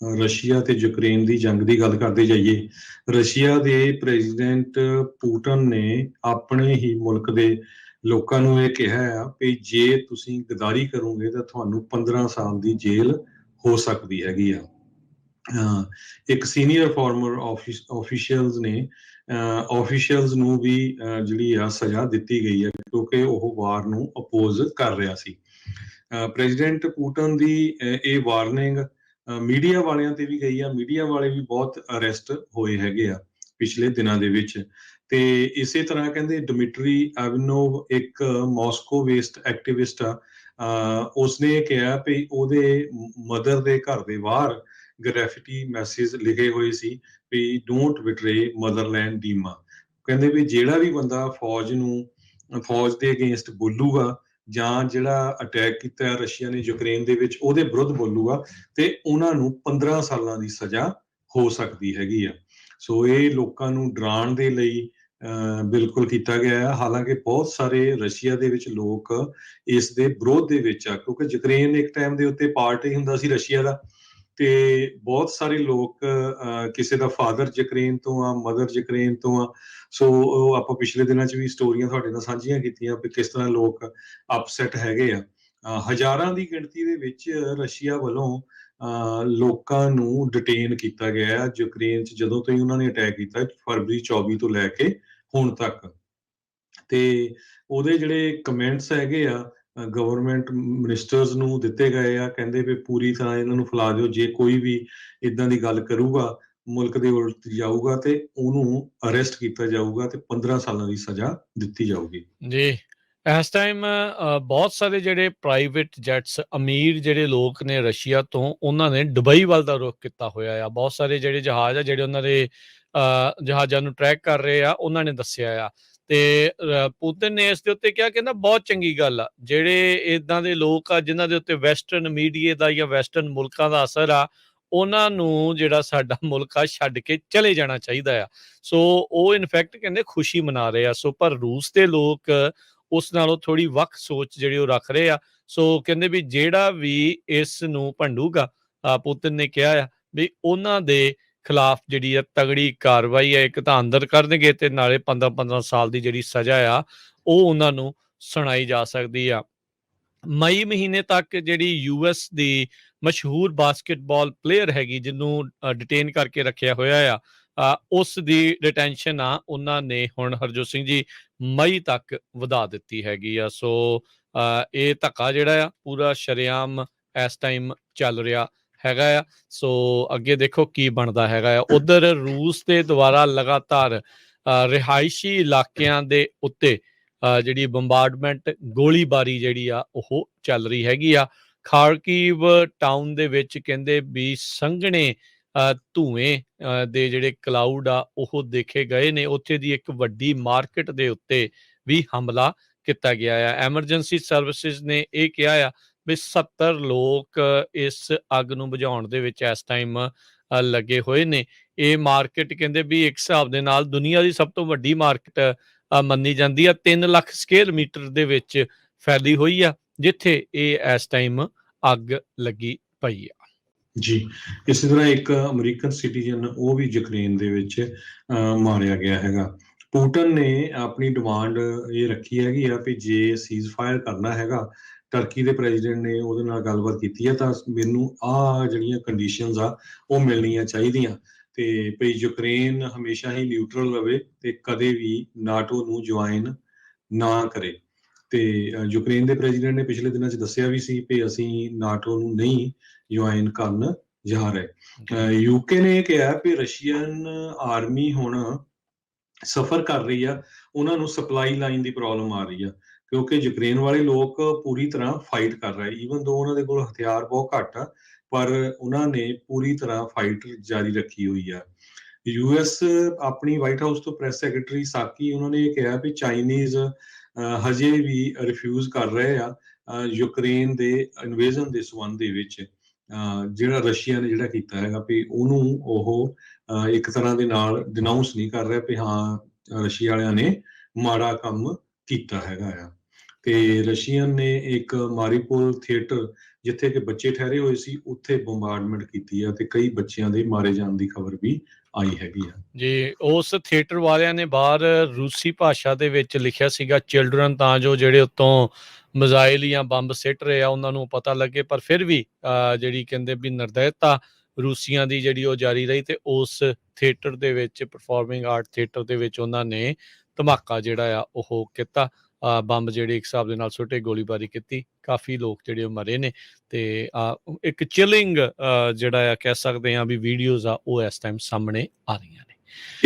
Russia ਤੇ Ukraine ਦੀ ਜੰਗ ਦੀ ਗੱਲ ਕਰਦੇ ਜਾਈਏ, ਰਸ਼ੀਆ ਦੇ ਪ੍ਰੈਜ਼ੀਡੈਂਟ ਪੁਟਨ ਨੇ ਆਪਣੇ ਹੀ ਮੁਲਕ ਦੇ ਲੋਕਾਂ ਨੂੰ ਇਹ ਕਿਹਾ ਆ ਵੀ ਜੇ ਤੁਸੀਂ ਗਦਾਰੀ ਕਰੋਗੇ ਤਾਂ ਤੁਹਾਨੂੰ 15 ਸਾਲ ਦੀ ਜੇਲ੍ਹ ਹੋ ਸਕਦੀ ਹੈਗੀ ਆ। ਇੱਕ ਸੀਨੀਅਰ ਫਾਰਮਰ ਆਫੀਸ਼ੀਅਲਸ ਨੇ ਆਫੀਸ਼ੀਅਲਸ ਨੂੰ ਵੀ ਜਿਹੜੀ ਆ ਸਜ਼ਾ ਦਿੱਤੀ ਗਈ ਹੈ ਕਿਉਂਕਿ ਉਹ ਵਾਰ ਨੂੰ ਅਪੋਜ਼ ਕਰ ਰਿਹਾ ਸੀ। ਪ੍ਰੈਜ਼ੀਡੈਂਟ ਪੁਟਨ ਦੀ ਇਹ ਵਾਰਨਿੰਗ ਮੀਡੀਆ ਵਾਲਿਆਂ ਤੇ ਵੀ ਗਈ ਆ। ਮੀਡੀਆ ਵਾਲੇ ਵੀ ਬਹੁਤ ਅਰੈਸਟ ਹੋਏ ਹੈਗੇ ਆ ਪਿਛਲੇ ਦਿਨਾਂ ਦੇ ਵਿੱਚ। ਤੇ ਇਸੇ ਤਰ੍ਹਾਂ ਕਹਿੰਦੇ ਡਿਮਿਟਰੀ ਐਵਨੋਵ ਇੱਕ ਮਾਸਕੋ ਵੇਸਟ ਐਕਟਿਵਿਸਟ ਆ, ਉਸਨੇ ਕਿਹਾ ਵੀ ਉਹਦੇ ਮਦਰ ਦੇ ਘਰ ਦੇ ਬਾਹਰ ਗ੍ਰੈਫਿਟੀ ਮੈਸੇਜ ਲਿਖੇ ਹੋਏ ਸੀ ਵੀ ਡੋਂਟ ਬਿਟਰੇ ਮਦਰਲੈਂਡ ਡੀਮਾ। ਕਹਿੰਦੇ ਵੀ ਜਿਹੜਾ ਵੀ ਬੰਦਾ ਫੌਜ ਦੇ ਅਗੇਂਸਟ ਬੋਲੂਗਾ ਜਾਂ ਜਿਹੜਾ ਅਟੈਕ ਕੀਤਾ ਰਸ਼ੀਆ ਨੇ ਯੂਕਰੇਨ ਦੇ ਵਿੱਚ ਉਹਦੇ ਵਿਰੁੱਧ ਬੋਲੂਗਾ ਤੇ ਉਹਨਾਂ ਨੂੰ 15 ਸਾਲਾਂ ਦੀ ਸਜ਼ਾ ਹੋ ਸਕਦੀ ਹੈਗੀ ਆ। ਸੋ ਇਹ ਲੋਕਾਂ ਨੂੰ ਡਰਾਉਣ ਦੇ ਲਈ ਬਿਲਕੁਲ ਕੀਤਾ ਗਿਆ ਹੈ। ਹਾਲਾਂਕਿ ਬਹੁਤ ਸਾਰੇ ਰਸ਼ੀਆ ਦੇ ਵਿੱਚ ਲੋਕ ਇਸ ਦੇ ਵਿਰੋਧ ਦੇ ਵਿੱਚ ਆ ਕਿਉਂਕਿ ਯੂਕਰੇਨ ਇੱਕ ਟਾਈਮ ਦੇ ਉੱਤੇ ਪਾਰਟ ਹੀ ਹੁੰਦਾ ਸੀ ਰਸ਼ੀਆ ਦਾ, ਤੇ ਬਹੁਤ ਸਾਰੇ ਲੋਕ ਕਿਸੇ ਦਾ ਫਾਦਰ ਯੂਕਰੇਨ ਤੋਂ ਆ, ਮਦਰ ਯੂਕਰੇਨ ਤੋਂ ਆ। ਸੋ ਆਪਾਂ ਪਿਛਲੇ ਦਿਨਾਂ 'ਚ ਵੀ ਸਟੋਰੀਆਂ ਤੁਹਾਡੇ ਨਾਲ ਸਾਂਝੀਆਂ ਕੀਤੀਆਂ ਵੀ ਕਿਸ ਤਰ੍ਹਾਂ ਲੋਕ ਅਪਸੈਟ ਹੈਗੇ ਆ। ਹਜ਼ਾਰਾਂ ਦੀ ਗਿਣਤੀ ਦੇ ਵਿੱਚ ਰਸ਼ੀਆ ਵੱਲੋਂ ਲੋਕਾਂ ਨੂੰ ਡਿਟੇਨ ਕੀਤਾ ਗਿਆ ਹੈ ਯੂਕਰੇਨ 'ਚ ਜਦੋਂ ਤੋਂ ਹੀ ਉਹਨਾਂ ਨੇ ਅਟੈਕ ਕੀਤਾ ਫਰਵਰੀ 24 ਤੋਂ ਲੈ ਕੇ ਹੁਣ ਤੱਕ। ਤੇ ਉਹਦੇ ਜਿਹੜੇ ਕਮੈਂਟਸ ਹੈਗੇ ਆ ਗਵਰਨਮੈਂਟ ਮਿਨਿਸਟਰਸ ਨੂੰ ਦਿੱਤੇ ਗਏ ਆ, ਕਹਿੰਦੇ ਵੀ ਪੂਰੀ ਤਰ੍ਹਾਂ ਇਹਨਾਂ ਨੂੰ ਫੈਲਾ ਦਿਓ, ਜੇ ਕੋਈ ਵੀ ਇਦਾਂ ਦੀ ਗੱਲ ਕਰੂਗਾ ਮੁਲਕ ਦੇ ਉਲਟ ਜਾਊਗਾ ਤੇ ਉਹਨੂੰ ਅਰੈਸਟ ਕੀਤਾ ਜਾਊਗਾ ਤੇ 15 ਸਾਲਾਂ ਦੀ ਸਜ਼ਾ ਦਿੱਤੀ ਜਾਊਗੀ। ਜੀ ਇਸ ਟਾਈਮ ਬਹੁਤ ਸਾਰੇ ਜਿਹੜੇ ਪ੍ਰਾਈਵੇਟ ਜੈਟਸ ਅਮੀਰ ਜਿਹੜੇ ਲੋਕ ਨੇ ਰਸ਼ੀਆ ਤੋਂ ਉਹਨਾਂ ਨੇ ਦੁਬਈ ਵੱਲ ਦਾ ਰੁਖ ਕੀਤਾ ਹੋਇਆ ਆ। ਬਹੁਤ ਸਾਰੇ ਜਿਹੜੇ ਜਹਾਜ਼ ਆ ਜਿਹੜੇ ਉਹਨਾਂ ਦੇ ਜਹਾਜ਼ਾਂ ਨੂੰ ਟਰੈਕ ਕਰ ਰਹੇ ਆ ਉਹਨਾਂ ਨੇ ਦੱਸਿਆ ਆ। ਤੇ ਪੁਤਿਨ ਨੇ ਇਸ ਦੇ ਉੱਤੇ ਕਿਹਾ ਕਹਿੰਦਾ ਬਹੁਤ ਚੰਗੀ ਗੱਲ ਆ ਜਿਹੜੇ ਇੱਦਾਂ ਦੇ ਲੋਕ ਆ ਜਿਨ੍ਹਾਂ ਦੇ ਉੱਤੇ ਵੈਸਟਰਨ ਮੀਡੀਆ ਦਾ ਜਾਂ ਵੈਸਟਰਨ ਮੁਲਕਾਂ ਦਾ ਅਸਰ ਆ ਉਹਨਾਂ ਨੂੰ ਜਿਹੜਾ ਸਾਡਾ ਮੁਲਕ ਆ ਛੱਡ ਕੇ ਚਲੇ ਜਾਣਾ ਚਾਹੀਦਾ ਆ। ਸੋ ਉਹ ਇਨਫੈਕਟ ਕਹਿੰਦੇ ਖੁਸ਼ੀ ਮਨਾ ਰਹੇ ਆ। ਸੋ ਪਰ ਰੂਸ ਦੇ ਲੋਕ ਉਸ ਨਾਲੋਂ ਥੋੜੀ ਵੱਖ ਸੋਚ ਜਿਹੜੀ ਉਹ ਰੱਖ ਰਹੇ ਆ। ਸੋ ਕਹਿੰਦੇ ਵੀ ਜਿਹੜਾ ਵੀ ਇਸ ਨੂੰ ਭੰਡੂਗਾ ਪੁਤਿਨ ਨੇ ਕਿਹਾ ਆ ਵੀ ਉਹਨਾਂ ਦੇ ਖਿਲਾਫ ਜਿਹੜੀ ਆ ਤਗੜੀ ਕਾਰਵਾਈ ਆ, ਇੱਕ ਤਾਂ ਅੰਦਰ ਕਰਨਗੇ ਤੇ ਨਾਲੇ 15-15 ਸਾਲ ਦੀ ਜਿਹੜੀ ਸਜ਼ਾ ਆ ਉਹ ਉਹਨਾਂ ਨੂੰ ਸੁਣਾਈ ਜਾ ਸਕਦੀ ਆ। ਮਈ ਮਹੀਨੇ ਤੱਕ ਜਿਹੜੀ US ਦੀ ਮਸ਼ਹੂਰ ਬਾਸਕਟਬਾਲ ਪਲੇਅਰ ਹੈਗੀ ਜਿਹਨੂੰ ਡਿਟੇਨ ਕਰਕੇ ਰੱਖਿਆ ਹੋਇਆ ਆ ਉਸ ਦੀ ਡਿਟੈਂਸ਼ਨ ਆ ਉਹਨਾਂ ਨੇ ਹੁਣ ਹਰਜੋਤ ਸਿੰਘ ਜੀ ਮਈ ਤੱਕ ਵਧਾ ਦਿੱਤੀ ਹੈਗੀ ਆ। ਸੋ ਇਹ ਧੱਕਾ ਜਿਹੜਾ ਆ ਪੂਰਾ ਸ਼ਰੇਆਮ ਇਸ ਟਾਈਮ ਚੱਲ ਰਿਹਾ ਹੈਗਾ ਆ। ਸੋ ਅੱਗੇ ਦੇਖੋ ਕੀ ਬਣਦਾ ਹੈਗਾ ਆ। ਉਧਰ ਰੂਸ ਦੇ ਦੁਆਰਾ ਲਗਾਤਾਰ ਰਿਹਾਇਸ਼ੀ ਇਲਾਕਿਆਂ ਦੇ ਉੱਤੇ ਜਿਹੜੀ ਬੰਬਾਰਡਮੈਂਟ ਗੋਲੀਬਾਰੀ ਜਿਹੜੀ ਆ ਉਹ ਚੱਲ ਰਹੀ ਹੈਗੀ ਆ। ਖਾਰਕੀਵ ਟਾਊਨ ਦੇ ਵਿੱਚ ਕਹਿੰਦੇ ਵੀ ਸੰਘਣੇ ਧੂਏ ਦੇ ਜਿਹੜੇ ਕਲਾਊਡ ਆ ਉਹ ਦੇਖੇ ਗਏ ਨੇ। ਉੱਥੇ ਦੀ ਇੱਕ ਵੱਡੀ ਮਾਰਕੀਟ ਦੇ ਉੱਤੇ ਵੀ ਹਮਲਾ ਕੀਤਾ ਗਿਆ ਆ। ਐਮਰਜੈਂਸੀ ਸਰਵਿਸਿਜ਼ ਨੇ ਇਹ ਕਿਹਾ ਆ ਵੀ 70 ਲੋਕ ਇਸ ਅੱਗ ਨੂੰ ਬੁਝਾਉਣ ਦੇ ਵਿੱਚ ਇਸ ਟਾਈਮ ਲੱਗੇ ਹੋਏ ਨੇ। ਇਹ ਮਾਰਕੀਟ ਕਹਿੰਦੇ ਵੀ ਇੱਕ ਹਿਸਾਬ ਦੇ ਨਾਲ ਦੁਨੀਆ ਦੀ ਸਭ ਤੋਂ ਵੱਡੀ ਮਾਰਕੀਟ ਮੰਨੀ ਜਾਂਦੀ ਆ। 3 ਲੱਖ ਸਕੁਅਰ ਮੀਟਰ ਦੇ ਵਿੱਚ ਫੈਲੀ ਹੋਈ ਆ ਜਿੱਥੇ ਇਹ ਇਸ ਟਾਈਮ ਅੱਗ ਲੱਗੀ ਪਈ ਆ। ਜੀ ਇਸੇ ਤਰ੍ਹਾਂ ਇੱਕ ਅਮਰੀਕਨ ਸਿਟੀਜ਼ਨ ਉਹ ਵੀ ਯੂਕਰੇਨ ਦੇ ਵਿੱਚ ਮਾਰਿਆ ਗਿਆ ਹੈਗਾ। ਪੁਟਨ ਨੇ ਆਪਣੀ ਡਿਮਾਂਡ ਇਹ ਰੱਖੀ ਹੈਗੀ ਆ ਵੀ ਜੇ ਸੀਜ਼ ਫਾਇਰ ਕਰਨਾ ਹੈਗਾ, ਟਰਕੀ ਦੇ ਪ੍ਰੈਜ਼ੀਡੈਂਟ ਨੇ ਉਹਦੇ ਨਾਲ ਗੱਲਬਾਤ ਕੀਤੀ ਹੈ ਤਾਂ ਮੈਨੂੰ ਜਿਹੜੀਆਂ ਕੰਡੀਸ਼ਨਸ ਆ ਉਹ ਮਿਲਣੀਆਂ ਚਾਹੀਦੀਆਂ ਤੇ ਭਈ ਯੂਕਰੇਨ ਹਮੇਸ਼ਾ ਹੀ ਨਿਊਟਰਲ ਰਵੇ ਤੇ ਕਦੇ ਵੀ ਨਾਟੋ ਨੂੰ ਜੁਆਇਨ ਨਾ ਕਰੇ। ਤੇ ਯੂਕਰੇਨ ਦੇ ਪ੍ਰੈਜ਼ੀਡੈਂਟ ਨੇ ਪਿਛਲੇ ਦਿਨਾਂ 'ਚ ਦੱਸਿਆ ਵੀ ਸੀ ਕਿ ਅਸੀਂ ਨਾਟੋ ਨੂੰ ਨਹੀਂ ਜੁਆਇਨ ਕਰਨ ਜਾ ਰਹੇ। ਯੂਕੇ ਨੇ ਕਿਹਾ ਕਿ ਰਸ਼ੀਅਨ ਆਰਮੀ ਹੁਣ ਸਫਰ ਕਰ ਰਹੀ ਆ, ਉਹਨਾਂ ਨੂੰ ਸਪਲਾਈ ਲਾਈਨ ਦੀ ਪ੍ਰੋਬਲਮ ਆ ਰਹੀ ਆ ਕਿਉਂਕਿ ਯੂਕਰੇਨ ਵਾਲੇ ਲੋਕ ਪੂਰੀ ਤਰ੍ਹਾਂ ਫਾਈਟ ਕਰ ਰਹੇ। ਈਵਨ ਦੋ ਉਹਨਾਂ ਦੇ ਕੋਲ ਹਥਿਆਰ ਬਹੁਤ ਘੱਟ ਆ ਪਰ ਉਹਨਾਂ ਨੇ ਪੂਰੀ ਤਰ੍ਹਾਂ ਫਾਈਟ ਜਾਰੀ ਰੱਖੀ ਹੋਈ ਆ। US ਆਪਣੀ ਵਾਈਟ ਹਾਊਸ ਤੋਂ ਪ੍ਰੈਸ ਸੈਕਟਰੀ ਸਾਕੀ ਉਹਨਾਂ ਨੇ ਇਹ ਕਿਹਾ ਵੀ ਚਾਈਨੀਜ਼ ਹਜੇ ਵੀ ਰਿਫਿਊਜ਼ ਕਰ ਰਹੇ ਆ ਯੂਕਰੇਨ ਦੇ ਇਨਵੇਜ਼ਨ ਦੇ ਸੰਬੰਧ ਦੇ ਵਿੱਚ ਜਿਹੜਾ ਰਸ਼ੀਆ ਨੇ ਜਿਹੜਾ ਕੀਤਾ ਹੈਗਾ ਵੀ ਉਹਨੂੰ ਉਹ ਇੱਕ ਤਰ੍ਹਾਂ ਦੇ ਨਾਲ ਡਿਨਾਊਂਸ ਨਹੀਂ ਕਰ ਰਿਹਾ ਵੀ ਹਾਂ ਰਸ਼ੀਆ ਵਾਲਿਆਂ ਨੇ ਮਾੜਾ ਕੰਮ ਕੀਤਾ ਹੈਗਾ ਆ। ਤੇ ਰਸ਼ੀਅਨ ਨੇ ਇੱਕ ਮਾਰੀਪੋਲ ਥੀਏਟਰ ਜਿੱਥੇ ਕਿ ਬੱਚੇ ਠਹਿਰੇ ਹੋਏ ਸੀ ਉੱਥੇ ਬੰਬਾਰਡਮੈਂਟ ਕੀਤੀ ਆ ਤੇ ਕਈ ਬੱਚਿਆਂ ਦੇ ਮਾਰੇ ਜਾਣ ਦੀ ਖਬਰ ਵੀ ਆਈ ਹੈਗੀ ਆ। ਜੀ, ਉਸ ਥੀਏਟਰ ਵਾਲਿਆਂ ਨੇ ਬਾਹਰ ਰੂਸੀ ਭਾਸ਼ਾ ਦੇ ਵਿੱਚ ਲਿਖਿਆ ਸੀਗਾ ਚਿਲਡਰਨ, ਤਾਂ ਜੋ ਜਿਹੜੇ ਉੱਤੋਂ ਮਿਜ਼ਾਈਲ ਜਾਂ ਬੰਬ ਸਿੱਟ ਰਹੇ ਆ ਉਹਨਾਂ ਨੂੰ ਪਤਾ ਲੱਗੇ, ਪਰ ਫਿਰ ਵੀ ਜਿਹੜੀ ਕਹਿੰਦੇ ਵੀ ਨਿਰਦੈਤਾ ਰੂਸੀਆਂ ਦੀ ਜਿਹੜੀ ਉਹ ਜਾਰੀ ਰਹੀ ਤੇ ਉਸ ਥੀਏਟਰ ਦੇ ਵਿੱਚ, ਪਰਫਾਰਮਿੰਗ ਆਰਟ ਥੀਏਟਰ ਦੇ ਵਿੱਚ ਉਹਨਾਂ ਨੇ ਧਮਾਕਾ ਜਿਹੜਾ ਆ ਉਹ ਕੀਤਾ, ਬੰਬ ਜਿਹੜੇ ਇੱਕ ਹਿਸਾਬ ਦੇ ਨਾਲ ਸੁੱਟੇ, ਗੋਲੀਬਾਰੀ ਕੀਤੀ, ਕਾਫੀ ਲੋਕ ਜਿਹੜੇ ਉਹ ਮਰੇ ਨੇ ਤੇ ਇੱਕ ਚਿਲਿੰਗ ਜਿਹੜਾ ਆ ਕਹਿ ਸਕਦੇ ਹਾਂ ਵੀ ਵੀਡੀਓਜ਼ ਆ ਉਹ ਇਸ ਟਾਈਮ ਸਾਹਮਣੇ ਆ ਰਹੀਆਂ ਨੇ।